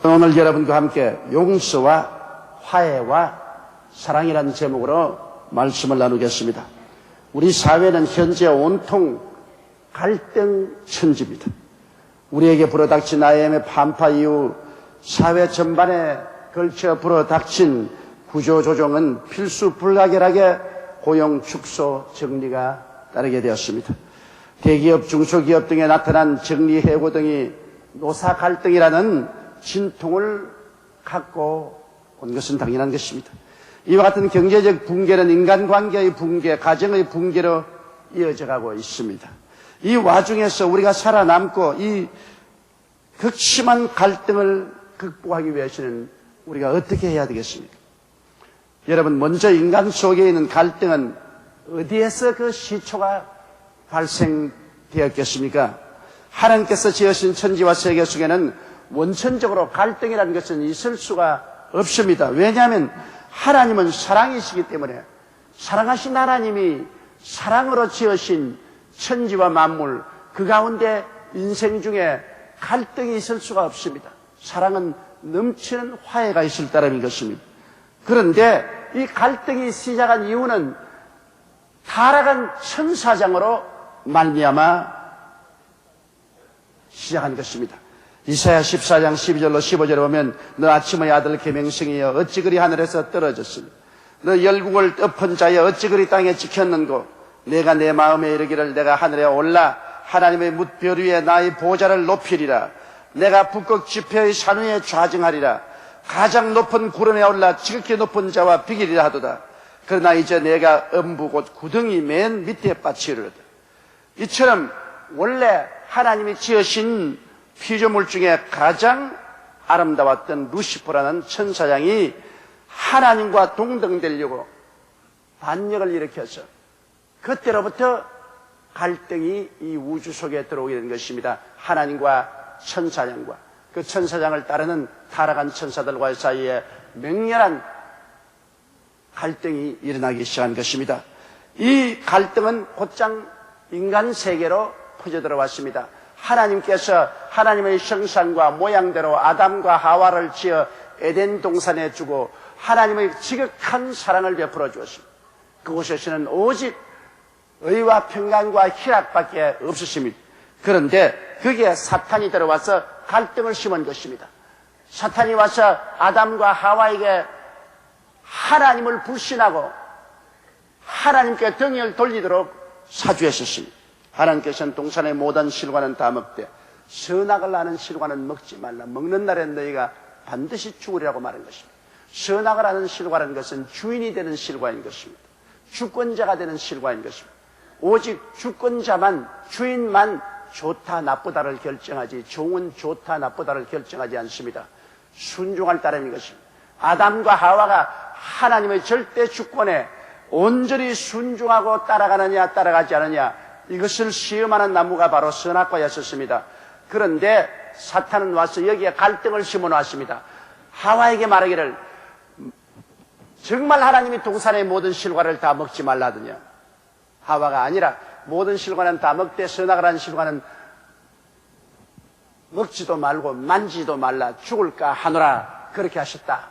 오늘 여러분과 함께 용서와 화해와 사랑이라는 제목으로 말씀을 나누겠습니다. 우리 사회는 현재 온통 갈등 천지입니다. 우리에게 불어닥친 IMF 반파 이후 사회 전반에 걸쳐 불어닥친 구조조정은 필수 불가결하게 고용 축소 정리가 따르게 되었습니다. 대기업, 중소기업 등에 나타난 정리해고 등이 노사 갈등이라는 진통을 갖고 온 것은 당연한 것입니다. 이와 같은 경제적 붕괴는 인간관계의 붕괴, 가정의 붕괴로 이어져가고 있습니다. 이 와중에서 우리가 살아남고 이 극심한 갈등을 극복하기 위해서는 우리가 어떻게 해야 되겠습니까? 여러분, 먼저 인간 속에 있는 갈등은 어디에서 그 시초가 발생되었겠습니까? 하나님께서 지으신 천지와 세계 속에는 원천적으로 갈등이라는 것은 있을 수가 없습니다. 왜냐하면 하나님은 사랑이시기 때문에 사랑하신 하나님이 사랑으로 지으신 천지와 만물, 그 가운데 인생 중에 갈등이 있을 수가 없습니다. 사랑은 넘치는 화해가 있을 따름인 것입니다. 그런데 이 갈등이 시작한 이유는 타락한 천사장으로 말미암아 시작한 것입니다. 이사야 14장 12절로 15절에 보면 너 아침의 아들 계명성이여 어찌 그리 하늘에서 떨어졌으니 너 열국을 엎은 자여 어찌 그리 땅에 찍혔는고 내가 내 마음에 이르기를 내가 하늘에 올라 하나님의 뭇별 위에 나의 보좌를 높이리라. 내가 북극 지폐의 산 위에 좌정하리라. 가장 높은 구름에 올라 지극히 높은 자와 비기리라 하도다. 그러나 이제 내가 음부 곧 구덩이 맨 밑에 빠치리로다. 이처럼 원래 하나님이 지으신 피조물 중에 가장 아름다웠던 루시퍼라는 천사장이 하나님과 동등되려고 반역을 일으켜서 그때로부터 갈등이 이 우주 속에 들어오게 된 것입니다. 하나님과 천사장과 그 천사장을 따르는 타락한 천사들과의 사이에 맹렬한 갈등이 일어나기 시작한 것입니다. 이 갈등은 곧장 인간 세계로 퍼져들어왔습니다. 하나님께서 하나님의 형상과 모양대로 아담과 하와를 지어 에덴 동산에 주고 하나님의 지극한 사랑을 베풀어 주었습니다. 그곳에서는 오직 의와 평강과 희락밖에 없었습니다. 그런데 거기에 사탄이 들어와서 갈등을 심은 것입니다. 사탄이 와서 아담과 하와에게 하나님을 불신하고 하나님께 등을 돌리도록 사주했었습니다. 하나님께서는 동산의 모든 실과는 다 먹되 선악을 아는 실과는 먹지 말라. 먹는 날에 너희가 반드시 죽으리라고 말한 것입니다. 선악을 아는 실과라는 것은 주인이 되는 실과인 것입니다. 주권자가 되는 실과인 것입니다. 오직 주권자만, 주인만 좋다 나쁘다를 결정하지 종은 좋다 나쁘다를 결정하지 않습니다. 순종할 따름인 것입니다. 아담과 하와가 하나님의 절대 주권에 온전히 순종하고 따라가느냐 따라가지 않느냐, 이것을 시험하는 나무가 바로 선악과였었습니다. 그런데 사탄은 와서 여기에 갈등을 심어놨습니다. 하와에게 말하기를 정말 하나님이 동산의 모든 실과를 다 먹지 말라더냐. 하와가 아니라 모든 실과는 다 먹되 선악을 하는 실과는 먹지도 말고 만지도 말라. 죽을까 하노라. 그렇게 하셨다.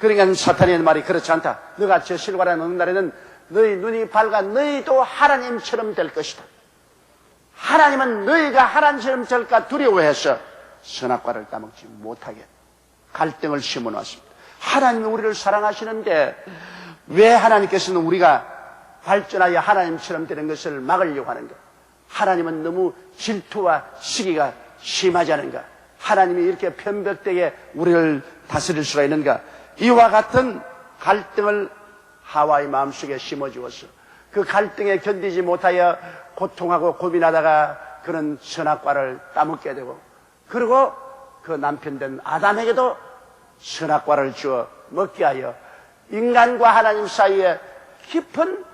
그러니까 사탄이 하는 말이 그렇지 않다. 너가 저 실과를 먹는 날에는 너희 눈이 밝아 너희도 하나님처럼 될 것이다. 하나님은 너희가 하나님처럼 될까 두려워해서 선악과를 따먹지 못하게 갈등을 심어놨습니다. 하나님이 우리를 사랑하시는데 왜 하나님께서는 우리가 발전하여 하나님처럼 되는 것을 막으려고 하는가? 하나님은 너무 질투와 시기가 심하지 않은가? 하나님이 이렇게 편벽되게 우리를 다스릴 수가 있는가? 이와 같은 갈등을 하와의 마음속에 심어주었어. 그 갈등에 견디지 못하여 고통하고 고민하다가 그런 선악과를 따먹게 되고, 그리고 그 남편 된 아담에게도 선악과를 주어 먹게 하여 인간과 하나님 사이에 깊은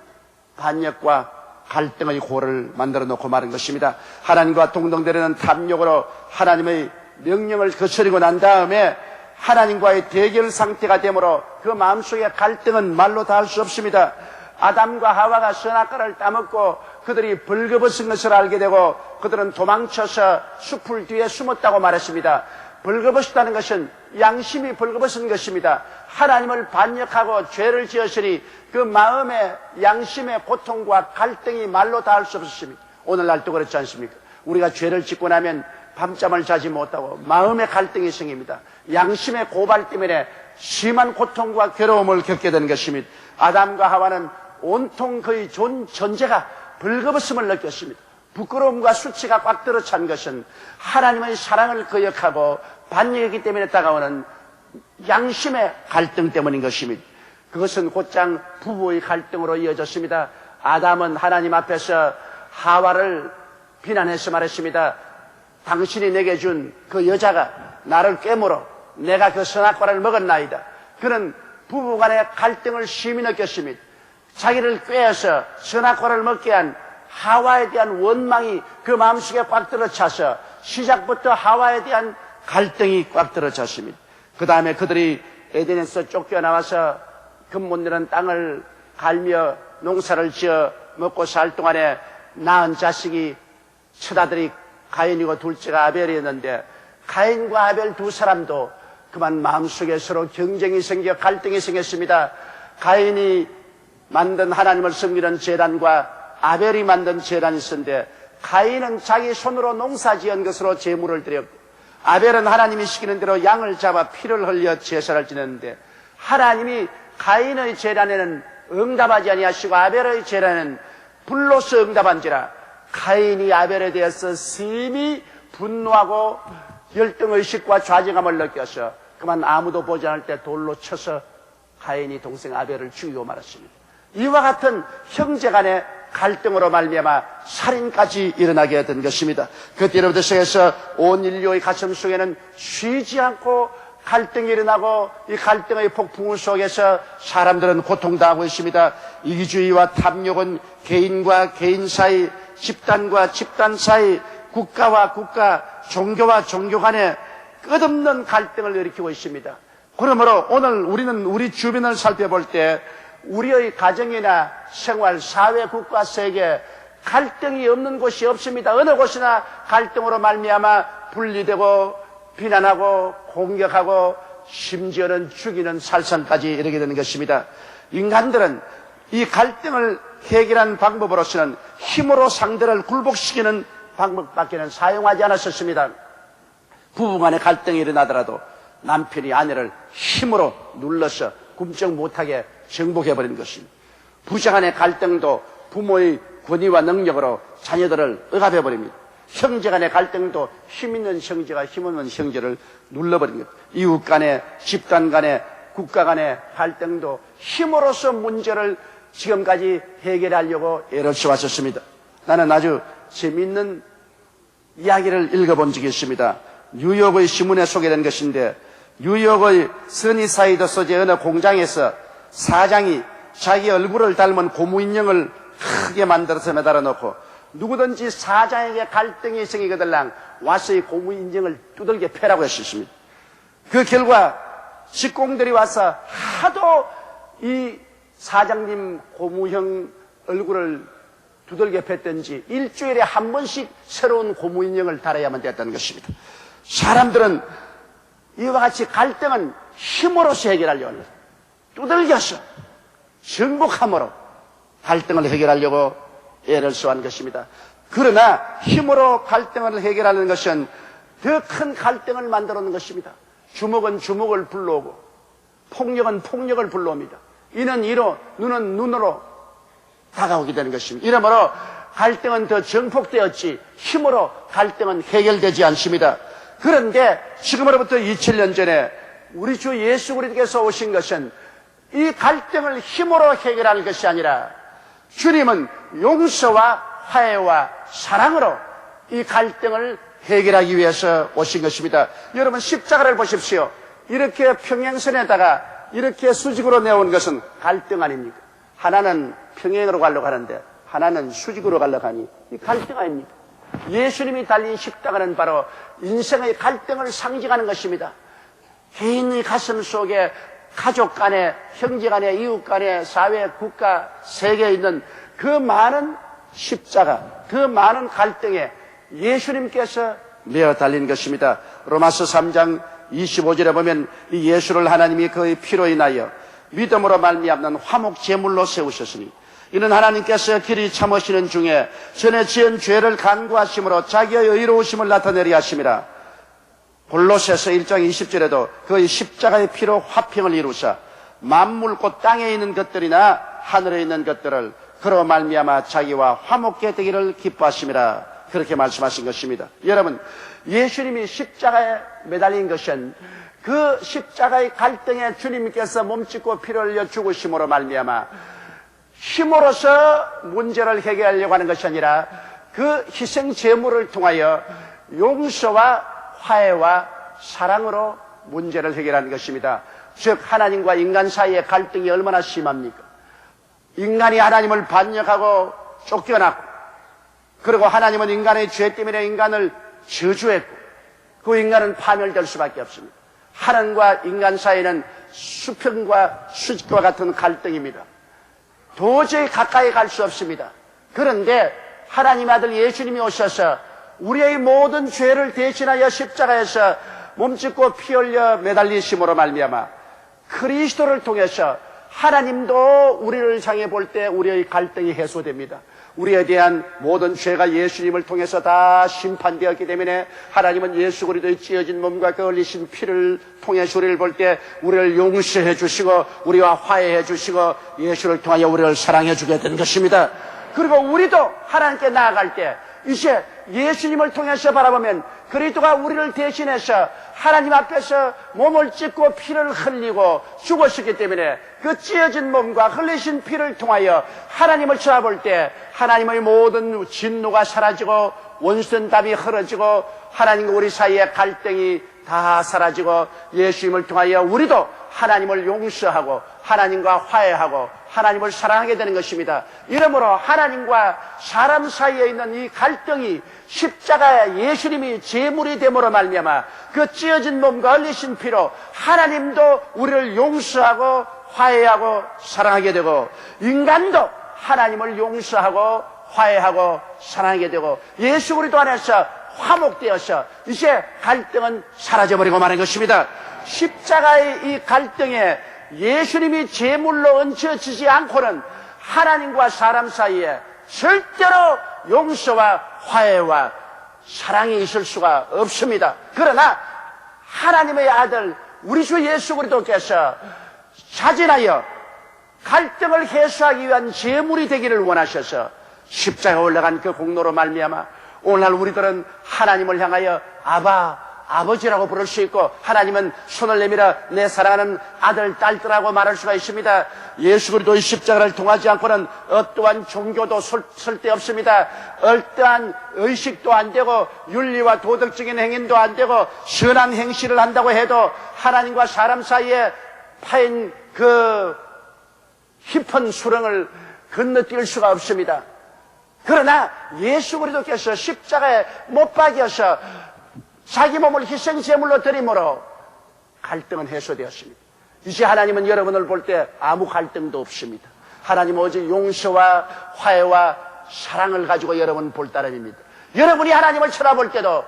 반역과 갈등의 고를 만들어 놓고 말은 것입니다. 하나님과 동등되려는 탐욕으로 하나님의 명령을 거스르고 난 다음에 하나님과의 대결 상태가 되므로 그 마음속의 갈등은 말로 다 할 수 없습니다. 아담과 하와가 선악과를 따먹고 그들이 벌거벗은 것을 알게 되고 그들은 도망쳐서 숲을 뒤에 숨었다고 말했습니다. 벌거벗었다는 것은 양심이 벌거벗은 것입니다. 하나님을 반역하고 죄를 지었으니 그 마음의 양심의 고통과 갈등이 말로 다 할 수 없으십니다. 오늘날도 그렇지 않습니까? 우리가 죄를 짓고 나면 밤잠을 자지 못하고 마음의 갈등이 생깁니다. 양심의 고발 때문에 심한 고통과 괴로움을 겪게 되는 것입니다. 아담과 하와는 온통 그의 존재가 벌거벗음을 느꼈습니다. 부끄러움과 수치가 꽉 들어찬 것은 하나님의 사랑을 거역하고 반역이기 때문에 다가오는 양심의 갈등 때문인 것입니다. 그것은 곧장 부부의 갈등으로 이어졌습니다. 아담은 하나님 앞에서 하와를 비난해서 말했습니다. 당신이 내게 준 그 여자가 나를 깨물어 내가 그 선악과를 먹었나이다. 그는 부부간의 갈등을 심히 느꼈습니다. 자기를 꾀어서 선악과를 먹게 한 하와에 대한 원망이 그 마음속에 꽉 들어차서 시작부터 하와에 대한 갈등이 꽉 들어찼습니다. 그 다음에 그들이 에덴에서 쫓겨나와서 금못 내는 땅을 갈며 농사를 지어 먹고 살 동안에 낳은 자식이 첫 아들이 가인이고 둘째가 아벨이었는데 가인과 아벨 두 사람도 그만 마음속에 서로 경쟁이 생겨 갈등이 생겼습니다. 가인이 만든 하나님을 섬기는 제단과 아벨이 만든 제단이 있었는데 가인은 자기 손으로 농사 지은 것으로 제물을 드렸고 아벨은 하나님이 시키는 대로 양을 잡아 피를 흘려 제사를 지냈는데 하나님이 가인의 제단에는 응답하지 아니하시고 아벨의 제단에는 불로서 응답한지라 가인이 아벨에 대해서 심히 분노하고 열등의식과 좌절감을 느껴서 그만 아무도 보지 않을 때 돌로 쳐서 가인이 동생 아벨을 죽이고 말았습니다. 이와 같은 형제간의 갈등으로 말미암아 살인까지 일어나게 된 것입니다. 그때로부터 시작해서 온 인류의 가슴 속에는 쉬지 않고 갈등이 일어나고 이 갈등의 폭풍 속에서 사람들은 고통당하고 있습니다. 이기주의와 탐욕은 개인과 개인 사이, 집단과 집단 사이, 국가와 국가, 종교와 종교 간에 끝없는 갈등을 일으키고 있습니다. 그러므로 오늘 우리는 우리 주변을 살펴볼 때 우리의 가정이나 생활, 사회, 국가, 세계 갈등이 없는 곳이 없습니다. 어느 곳이나 갈등으로 말미암아 분리되고 비난하고 공격하고 심지어는 죽이는 살상까지 이르게 되는 것입니다. 인간들은 이 갈등을 해결하는 방법으로서는 힘으로 상대를 굴복시키는 방법밖에는 사용하지 않았었습니다. 부부간의 갈등이 일어나더라도 남편이 아내를 힘으로 눌러서 굶쩍 못하게 정복해버리는 것입니다. 부자간의 갈등도 부모의 권위와 능력으로 자녀들을 억압해버립니다. 형제간의 갈등도 힘있는 형제가 힘없는 형제를 눌러버립니다. 이웃 간의, 집단 간의, 국가 간의 갈등도 힘으로써 문제를 지금까지 해결하려고 애를 써왔었습니다. 나는 아주 재미있는 이야기를 읽어본 적이 있습니다. 뉴욕의 신문에 소개된 것인데 뉴욕의 서니사이드 소재 어느 공장에서 사장이 자기 얼굴을 닮은 고무인형을 크게 만들어서 매달아 놓고 누구든지 사장에게 갈등이 생기거들랑 와서 이 고무인형을 두들겨 패라고 했습니다. 그 결과 직공들이 와서 하도 이 사장님 고무형 얼굴을 두들겨 팼던지 일주일에 한 번씩 새로운 고무인형을 달아야만 됐다는 것입니다. 사람들은 이와 같이 갈등은 힘으로서 해결하려고 합니다. 두들겨서 정복함으로 갈등을 해결하려고 애를 써한 것입니다. 그러나 힘으로 갈등을 해결하는 것은 더 큰 갈등을 만들어 놓은 것입니다. 주먹은 주먹을 불러오고 폭력은 폭력을 불러옵니다. 이는 이로 눈은 눈으로 다가오게 되는 것입니다. 이러므로 갈등은 더 증폭되었지 힘으로 갈등은 해결되지 않습니다. 그런데 지금으로부터 2000년 전에 우리 주 예수 그리스도께서 오신 것은 이 갈등을 힘으로 해결할 것이 아니라 주님은 용서와 화해와 사랑으로 이 갈등을 해결하기 위해서 오신 것입니다. 여러분 십자가를 보십시오. 이렇게 평행선에다가 이렇게 수직으로 내온 것은 갈등 아닙니까? 하나는 평행으로 가려고 하는데 하나는 수직으로 가려고 하니 이 갈등 아닙니까? 예수님이 달린 십자가는 바로 인생의 갈등을 상징하는 것입니다. 개인의 가슴 속에 가족 간에, 형제 간에, 이웃 간에, 사회, 국가, 세계에 있는 그 많은 십자가, 그 많은 갈등에 예수님께서 메어 달린 것입니다. 로마서 3장 25절에 보면 이 예수를 하나님이 그의 피로 인하여 믿음으로 말미암는 화목 제물로 세우셨으니 이는 하나님께서 길이 참으시는 중에 전에 지은 죄를 간구하심으로 자기의 의로우심을 나타내려 하심이라. 골로새서 1장 20절에도 그의 십자가의 피로 화평을 이루사 만물 곧 땅에 있는 것들이나 하늘에 있는 것들을 그로 말미암아 자기와 화목케 되기를 기뻐하심이라. 그렇게 말씀하신 것입니다. 여러분, 예수님이 십자가에 매달린 것은 그 십자가의 갈등에 주님께서 몸짓고 피를 흘려 죽으심으로 말미암아 힘으로서 문제를 해결하려고 하는 것이 아니라 그 희생 제물을 통하여 용서와 화해와 사랑으로 문제를 해결하는 것입니다. 즉 하나님과 인간 사이의 갈등이 얼마나 심합니까? 인간이 하나님을 반역하고 쫓겨났고, 그리고 하나님은 인간의 죄 때문에 인간을 저주했고, 그 인간은 파멸될 수밖에 없습니다. 하나님과 인간 사이는 수평과 수직과 같은 갈등입니다. 도저히 가까이 갈 수 없습니다. 그런데 하나님 아들 예수님이 오셔서 우리의 모든 죄를 대신하여 십자가에서 몸짓고 피 흘려 매달리심으로 말미암아 그리스도를 통해서 하나님도 우리를 향해 볼 때 우리의 갈등이 해소됩니다. 우리에 대한 모든 죄가 예수님을 통해서 다 심판되었기 때문에 하나님은 예수 그리스도의 찢어진 몸과 그 흘리신 피를 통해서 우리를 볼 때 우리를 용서해 주시고 우리와 화해해 주시고 예수를 통하여 우리를 사랑해 주게 된 것입니다. 그리고 우리도 하나님께 나아갈 때 이제 예수님을 통해서 바라보면 그리스도가 우리를 대신해서 하나님 앞에서 몸을 찢고 피를 흘리고 죽으셨기 때문에 그 찢어진 몸과 흘리신 피를 통하여 하나님을 쳐다볼 때 하나님의 모든 진노가 사라지고 원수된 답이 흐려지고 하나님과 우리 사이의 갈등이 다 사라지고 예수님을 통하여 우리도 하나님을 용서하고 하나님과 화해하고 하나님을 사랑하게 되는 것입니다. 이러므로 하나님과 사람 사이에 있는 이 갈등이 십자가에 예수님이 제물이 됨으로 말미암아 그 찢어진 몸과 흘리신 피로 하나님도 우리를 용서하고 화해하고 사랑하게 되고 인간도 하나님을 용서하고 화해하고 사랑하게 되고 예수 그리스도 안에서 화목되어서 이제 갈등은 사라져버리고 마는 것입니다. 십자가의 이 갈등에 예수님이 제물로 얹혀지지 않고는 하나님과 사람 사이에 절대로 용서와 화해와 사랑이 있을 수가 없습니다. 그러나 하나님의 아들 우리 주 예수 그리스도께서 자진하여 갈등을 해소하기 위한 제물이 되기를 원하셔서 십자가에 올라간 그 공로로 말미암아 오늘날 우리들은 하나님을 향하여 아버지라고 부를 수 있고 하나님은 손을 내밀어 내 사랑하는 아들, 딸들하고 말할 수가 있습니다. 예수 그리스도의 십자가를 통하지 않고는 어떠한 종교도 쓸데없습니다. 어떠한 의식도 안 되고 윤리와 도덕적인 행위도 안 되고 선한 행실을 한다고 해도 하나님과 사람 사이에 파인 그 깊은 수렁을 건너뛸 수가 없습니다. 그러나 예수 그리스도께서 십자가에 못 박여서 자기 몸을 희생제물로 드림으로 갈등은 해소되었습니다. 이제 하나님은 여러분을 볼 때 아무 갈등도 없습니다. 하나님은 오직 용서와 화해와 사랑을 가지고 여러분을 볼 따름입니다. 여러분이 하나님을 쳐다볼 때도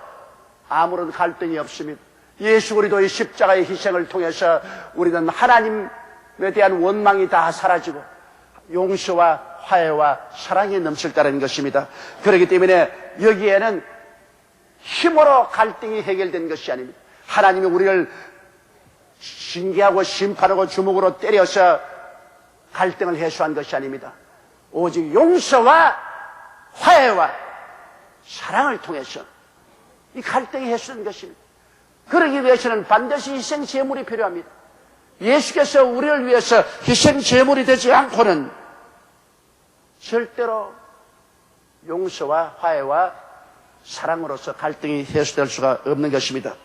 아무런 갈등이 없습니다. 예수 그리스도의 십자가의 희생을 통해서 우리는 하나님에 대한 원망이 다 사라지고 용서와 화해와 사랑이 넘칠다는 것입니다. 그렇기 때문에 여기에는 힘으로 갈등이 해결된 것이 아닙니다. 하나님이 우리를 징계하고 심판하고 주먹으로 때려서 갈등을 해소한 것이 아닙니다. 오직 용서와 화해와 사랑을 통해서 이 갈등이 해소된 것입니다. 그러기 위해서는 반드시 희생 제물이 필요합니다. 예수께서 우리를 위해서 희생 제물이 되지 않고는 절대로 용서와 화해와 사랑으로서 갈등이 해소될 수가 없는 것입니다.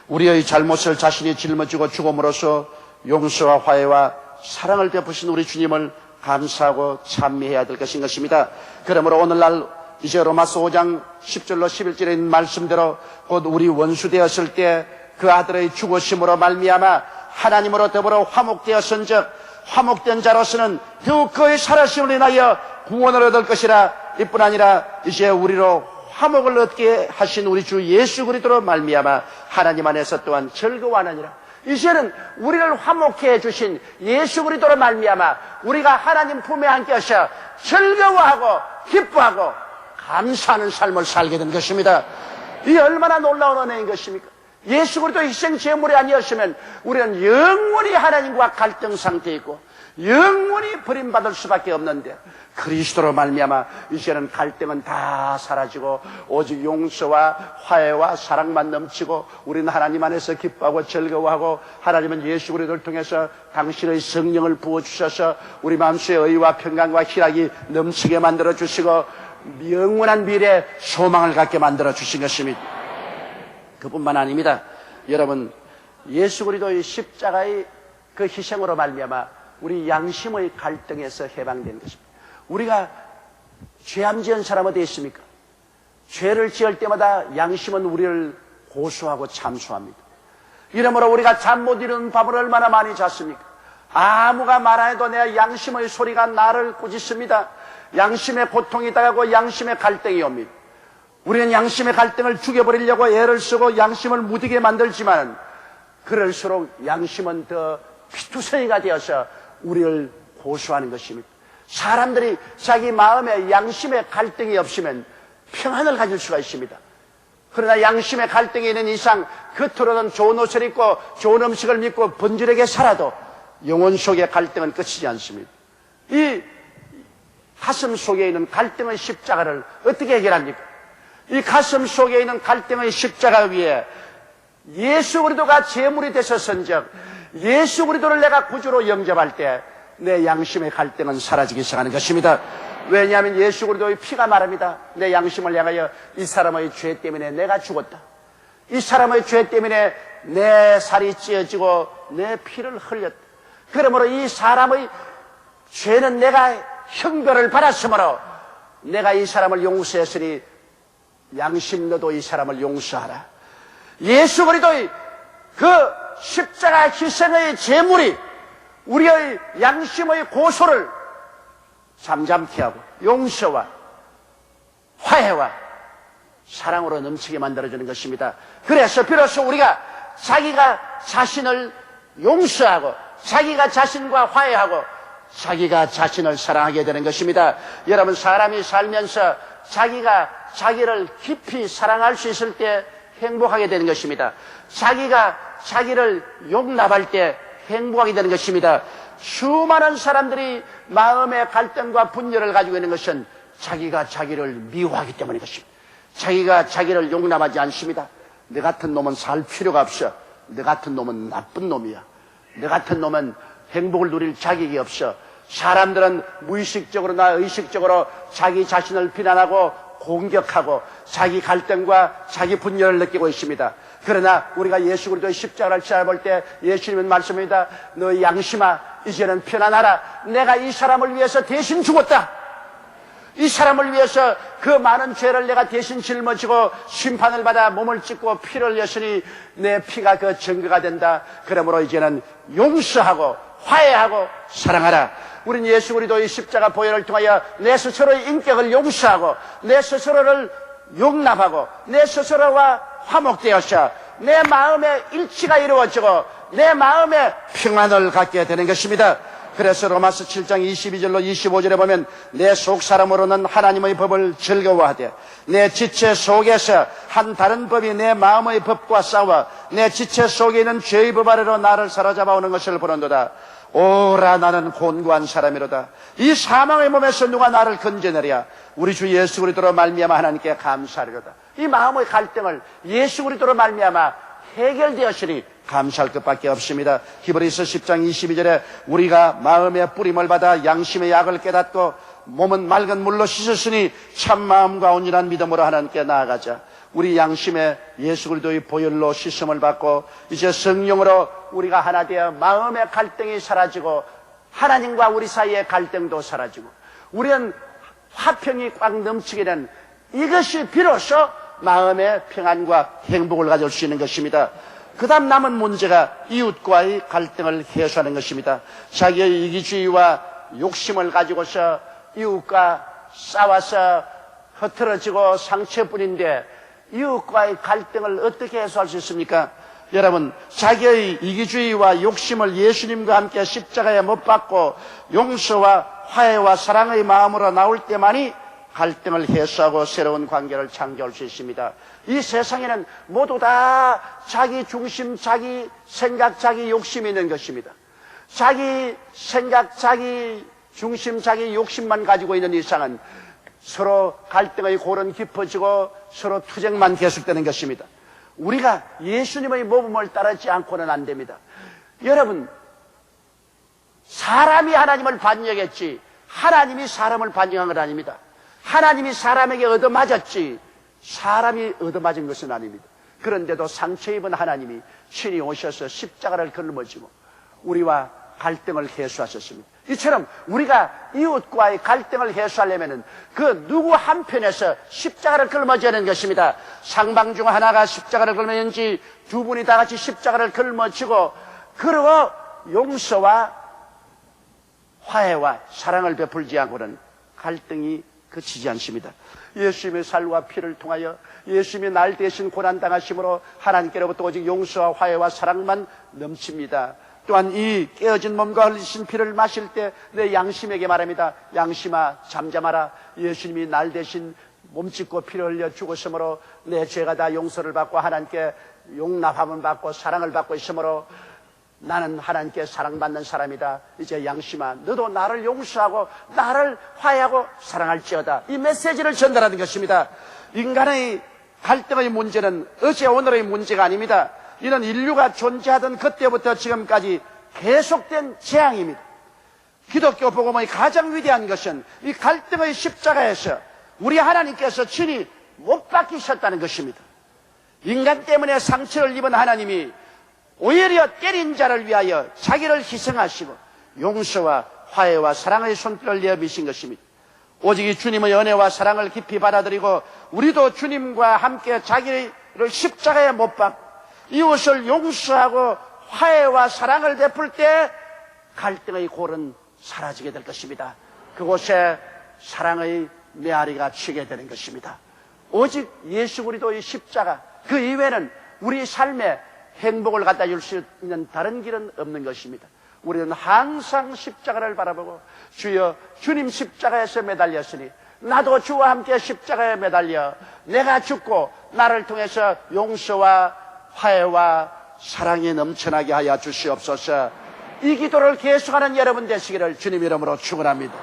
우리의 잘못을 자신이 짊어지고 죽음으로써 용서와 화해와 사랑을 베푸신 우리 주님을 감사하고 찬미해야 될 것입니다. 그러므로 오늘날 이제 로마서 5장 10절로 11절에 있는 말씀대로 곧 우리 원수 되었을 때 그 아들의 죽으심으로 말미암아 하나님으로 더불어 화목되었은즉 화목된 자로서는 더욱 그의 살아심을 인하여 구원을 얻을 것이라. 이뿐 아니라 이제 우리로 화목을 얻게 하신 우리 주 예수 그리스도로 말미암아 하나님 안에서 또한 즐거워하느니라. 이제는 우리를 화목케 해주신 예수 그리스도로 말미암아 우리가 하나님 품에 안게 하셔 즐거워하고 기뻐하고 감사하는 삶을 살게 된 것입니다. 이 얼마나 놀라운 은혜인 것입니까? 예수 그리스도 희생 제물이 아니었으면 우리는 영원히 하나님과 갈등 상태에 있고 영원히 버림받을 수밖에 없는데 그리스도로 말미암아 이제는 갈등은 다 사라지고 오직 용서와 화해와 사랑만 넘치고 우리는 하나님 안에서 기뻐하고 즐거워하고 하나님은 예수 그리스도를 통해서 당신의 성령을 부어주셔서 우리 마음속에 의와 평강과 희락이 넘치게 만들어주시고 영원한 미래에 소망을 갖게 만들어주신 것입니다. 그뿐만 아닙니다. 여러분, 예수 그리스도의 십자가의 그 희생으로 말미암아 우리 양심의 갈등에서 해방된 것입니다. 우리가 죄함 지은 사람 어디 있습니까? 죄를 지을 때마다 양심은 우리를 고소하고 참수합니다. 이러므로 우리가 잠 못 이루는 밤을 얼마나 많이 잤습니까? 아무가 말해도 내 양심의 소리가 나를 꾸짖습니다. 양심의 고통이 다가오고 양심의 갈등이 옵니다. 우리는 양심의 갈등을 죽여버리려고 애를 쓰고 양심을 무디게 만들지만 그럴수록 양심은 더 피투성이가 되어서 우리를 고소하는 것입니다. 사람들이 자기 마음에 양심의 갈등이 없으면 평안을 가질 수가 있습니다. 그러나 양심의 갈등이 있는 이상 겉으로는 좋은 옷을 입고 좋은 음식을 믿고 번질하게 살아도 영혼 속의 갈등은 끝이지 않습니다. 이 가슴 속에 있는 갈등의 십자가를 어떻게 해결합니까? 이 가슴 속에 있는 갈등의 십자가 위에 예수 그리스도가 제물이 되셨은즉 예수 그리스도를 내가 구주로 영접할 때 내 양심의 갈등은 사라지기 시작하는 것입니다. 왜냐하면 예수 그리스도의 피가 말합니다. 내 양심을 향하여 이 사람의 죄 때문에 내가 죽었다. 이 사람의 죄 때문에 내 살이 찢어지고 내 피를 흘렸다. 그러므로 이 사람의 죄는 내가 형벌을 받았으므로 내가 이 사람을 용서했으니 양심 너도 이 사람을 용서하라. 예수 그리스도의 그 십자가 희생의 제물이 우리의 양심의 고소를 잠잠케 하고 용서와 화해와 사랑으로 넘치게 만들어주는 것입니다. 그래서 비로소 우리가 자기가 자신을 용서하고 자기가 자신과 화해하고 자기가 자신을 사랑하게 되는 것입니다. 여러분, 사람이 살면서 자기가 자기를 깊이 사랑할 수 있을 때 행복하게 되는 것입니다. 자기가 자기를 용납할 때 행복하게 되는 것입니다. 수많은 사람들이 마음의 갈등과 분열을 가지고 있는 것은 자기가 자기를 미워하기 때문인 것입니다. 자기가 자기를 용납하지 않습니다. 너 같은 놈은 살 필요가 없어. 너 같은 놈은 나쁜 놈이야. 너 같은 놈은 행복을 누릴 자격이 없어. 사람들은 무의식적으로나 의식적으로 자기 자신을 비난하고 공격하고 자기 갈등과 자기 분열을 느끼고 있습니다. 그러나 우리가 예수 그리스도의 십자가를 찾아볼 때 예수님은 말씀합니다. 너희 양심아, 이제는 편안하라. 내가 이 사람을 위해서 대신 죽었다. 이 사람을 위해서 그 많은 죄를 내가 대신 짊어지고 심판을 받아 몸을 찢고 피를 흘렸으니 내 피가 그 증거가 된다. 그러므로 이제는 용서하고 화해하고 사랑하라. 우리는 예수 그리스도의 십자가 보혈을 통하여 내 스스로의 인격을 용서하고 내 스스로를 용납하고 내 스스로와 화목되어서 내 마음의 일치가 이루어지고 내 마음의 평안을 갖게 되는 것입니다. 그래서 로마서 7장 22절로 25절에 보면 내 속사람으로는 하나님의 법을 즐거워하되 내 지체 속에서 한 다른 법이 내 마음의 법과 싸워 내 지체 속에 있는 죄의 법 아래로 나를 사로잡아오는 것을 보는도다. 오라, 나는 곤고한 사람이로다. 이 사망의 몸에서 누가 나를 건져내랴. 우리 주 예수 그리스도로 말미암아 하나님께 감사하리로다. 이 마음의 갈등을 예수 그리스도로 말미암아 해결되었으니 감사할 것밖에 없습니다. 히브리서 10장 22절에 우리가 마음의 뿌림을 받아 양심의 약을 깨닫고 몸은 맑은 물로 씻었으니 참 마음과 온전한 믿음으로 하나님께 나아가자. 우리 양심에 예수 그리스도의 보혈로 씻음을 받고 이제 성령으로 우리가 하나 되어 마음의 갈등이 사라지고 하나님과 우리 사이의 갈등도 사라지고 우리는 화평이 꽉 넘치게 된 이것이 비로소 마음의 평안과 행복을 가져올 수 있는 것입니다. 그 다음 남은 문제가 이웃과의 갈등을 해소하는 것입니다. 자기의 이기주의와 욕심을 가지고서 이웃과 싸워서 흐트러지고 상처뿐인데 이웃과의 갈등을 어떻게 해소할 수 있습니까? 여러분, 자기의 이기주의와 욕심을 예수님과 함께 십자가에 못 박고 용서와 화해와 사랑의 마음으로 나올 때만이 갈등을 해소하고 새로운 관계를 창조할 수 있습니다. 이 세상에는 모두 다 자기 중심, 자기 생각, 자기 욕심이 있는 것입니다. 자기 생각, 자기 중심, 자기 욕심만 가지고 있는 이상은 서로 갈등의 골은 깊어지고 서로 투쟁만 계속되는 것입니다. 우리가 예수님의 모범을 따르지 않고는 안 됩니다. 여러분, 사람이 하나님을 반역했지 하나님이 사람을 반역한 건 아닙니다. 하나님이 사람에게 얻어맞았지 사람이 얻어맞은 것은 아닙니다. 그런데도 상처 입은 하나님이 친히 오셔서 십자가를 걸머지고 우리와 갈등을 해소하셨습니다. 이처럼 우리가 이웃과의 갈등을 해소하려면 그 누구 한편에서 십자가를 걸머져야 하는 것입니다. 상방 중 하나가 십자가를 걸머는지 두 분이 다 같이 십자가를 걸머지고 그리고 용서와 화해와 사랑을 베풀지 않고는 갈등이 그치지 않습니다. 예수님의 살과 피를 통하여 예수님이 날 대신 고난당하심으로 하나님께로부터 오직 용서와 화해와 사랑만 넘칩니다. 또한 이 깨어진 몸과 흘리신 피를 마실 때 내 양심에게 말합니다. 양심아 잠잠하라. 예수님이 날 대신 몸짓고 피를 흘려 죽으심으로 내 죄가 다 용서를 받고 하나님께 용납함을 받고 사랑을 받고 있으므로 나는 하나님께 사랑받는 사람이다. 이제 양심아 너도 나를 용서하고 나를 화해하고 사랑할지어다. 이 메시지를 전달하는 것입니다. 인간의 갈등의 문제는 어제 오늘의 문제가 아닙니다. 이는 인류가 존재하던 그때부터 지금까지 계속된 재앙입니다. 기독교 복음의 가장 위대한 것은 이 갈등의 십자가에서 우리 하나님께서 친히 못 박히셨다는 것입니다. 인간 때문에 상처를 입은 하나님이 오히려 때린 자를 위하여 자기를 희생하시고 용서와 화해와 사랑의 손길을 내미신 것입니다. 오직 이 주님의 은혜와 사랑을 깊이 받아들이고 우리도 주님과 함께 자기를 십자가에 못 박고 이웃을 용서하고 화해와 사랑을 베풀 때 갈등의 골은 사라지게 될 것입니다. 그곳에 사랑의 메아리가 치게 되는 것입니다. 오직 예수 그리스도의 십자가 그 이외에는 우리 삶에 행복을 갖다 줄 수 있는 다른 길은 없는 것입니다. 우리는 항상 십자가를 바라보고 주여 주님 십자가에서 매달렸으니 나도 주와 함께 십자가에 매달려 내가 죽고 나를 통해서 용서와 화해와 사랑이 넘쳐나게 하여 주시옵소서. 이 기도를 계속하는 여러분 되시기를 주님 이름으로 축원합니다.